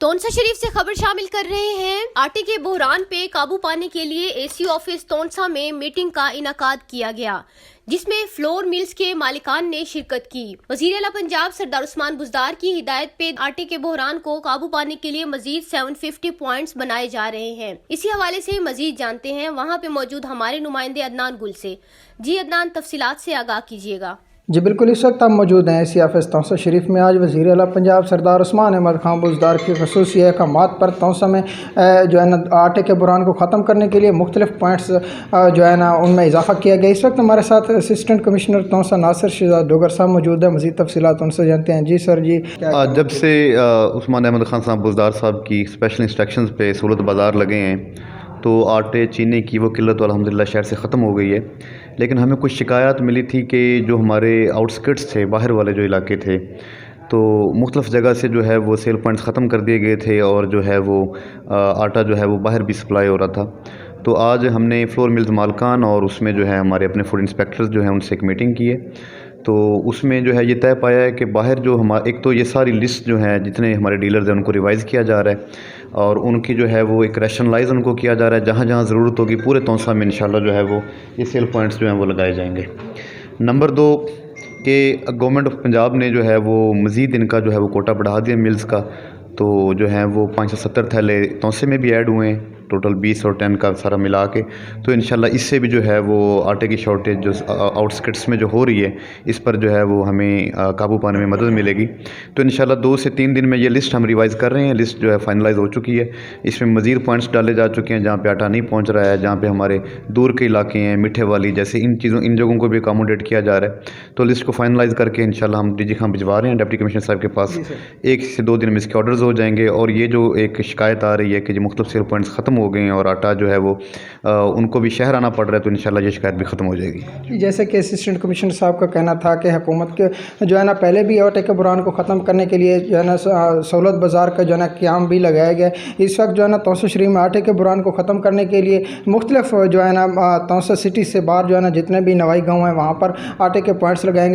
तोनसा शरीफ से खबर शामिल कर रहे हैं। आटे के बहरान पे काबू पाने के लिए एसी ऑफिस तोनसा में मीटिंग का इनाकाद किया गया, जिसमें फ्लोर मिल्स के मालिकान ने शिरकत की। वज़ीर आला पंजाब सरदार उस्मान बुज़दार की हिदायत पे आटे के बहरान को काबू पाने के लिए मजीद 750 पॉइंट्स बनाए जा रहे हैं। इसी हवाले से मजीद जानते हैं वहाँ पे मौजूद हमारे नुमाइंदे अदनान गुल से। जी अदनान, तफसीलात से आगाह कीजिएगा। जी बिल्कुल, इस वक्त हम मौजूद हैं एसी ऑफिस तोनसा शरीफ में। आज वज़ीर आला पंजाब सरदार उस्मान अहमद खां बुज़दार की ख़ुसूसी अहकामात पर तोनसा में जो है ना आटे के बहरान को ख़त्म करने के लिए मुख्तलिफ पॉइंट्स जो है ना उनमें इजाफ़ा किया गया। इस वक्त हमारे साथ असिस्टेंट कमिश्नर तोनसा नासिर शहजाद डोगर साहब मौजूद हैं। मज़ीद तफसीलात उनसे जानते हैं। जी सर, जी जब से उस्मान अहमद खान साहब बुज़दार साहब की स्पेशल इंस्ट्रक्शंस पे सहूलत बाज़ार लगे हैं तो आटे चीनी की वो किल्लत अल्हम्दुलिल्लाह शहर से ख़त्म हो गई है। लेकिन हमें कुछ शिकायत मिली थी कि जो हमारे आउटस्कर्ट्स थे, बाहर वाले जो इलाके थे, तो मुख्तलिफ़ जगह से जो है वो सेल पॉइंट्स ख़त्म कर दिए गए थे और जो है वो आटा जो है वो बाहर भी सप्लाई हो रहा था। तो आज हमने फ्लोर मिल्स मालकान और उसमें जो है हमारे अपने फूड इंस्पेक्टर्स जो हैं उनसे एक मीटिंग की है। तो उसमें जो है ये तय पाया है कि बाहर जो हमारे एक तो ये सारी लिस्ट जो है जितने हमारे डीलर्स हैं उनको रिवाइज़ किया जा रहा है और उनकी जो है वो एक रैशनलाइज उनको किया जा रहा है। जहाँ जहाँ ज़रूरत होगी पूरे तोनसा में इंशाल्लाह जो है वो ये सेल पॉइंट्स जो हैं वो लगाए जाएंगे। नंबर 2 कि गवर्नमेंट ऑफ पंजाब ने जो है वो मज़ीद इनका जो है वो कोटा बढ़ा दिया मिल्स का। तो जो है वो 570 थैले तोनसे में भी ऐड हुए हैं, टोटल 20 और 10 का सारा मिला के। तो इंशाल्लाह इससे भी जो है वो आटे की शॉर्टेज जो आउटस्कर्ट्स में जो हो रही है इस पर जो है वो हमें काबू पाने में मदद मिलेगी। तो इंशाल्लाह 2 से 3 दिन में ये लिस्ट हम रिवाइज़ कर रहे हैं। लिस्ट जो है फाइनलाइज़ हो चुकी है। इसमें मज़ीद पॉइंट्स डाले जा चुके हैं जहाँ पे आटा नहीं पहुँच रहा है, जहाँ पे हमारे दूर के इलाके हैं, मीठे वाली, जैसे इन जगहों को भी अकोमोडेट किया जा रहा है। तो लिस्ट को फाइनलाइज़ करके इंशाल्लाह हम डीजी खां भिजवा रहे हैं डिप्टी कमिश्नर साहब के पास। 1 से 2 दिन में इसके ऑर्डर्स हो जाएंगे। और ये जो एक शिकायत आ रही है कि जो मुख्तलिफ सेल पॉइंट्स ख़त्म हो गए हैं और आटा जो है वो उनको भी शहर आना पड़ रहा है, तो इंशाल्लाह ये शिकायत भी ख़त्म हो जाएगी। जैसे कि असिस्टेंट कमिश्नर साहब का कहना था कि हुकूमत के जो है ना पहले भी आटे के बहरान को ख़त्म करने के लिए जो है ना सहूलत बाज़ार का जो है ना क़याम भी लगाया गया। इस वक्त जो है ना तोनसा शरीफ में आटे के बहरान को ख़त्म करने के लिए मुख्तलिफ जो है ना तोनसा सिटी से बाहर जो है ना जितने भी नवाई गाँव हैं वहाँ पर आटे के पॉइंट्स लगाएंगे।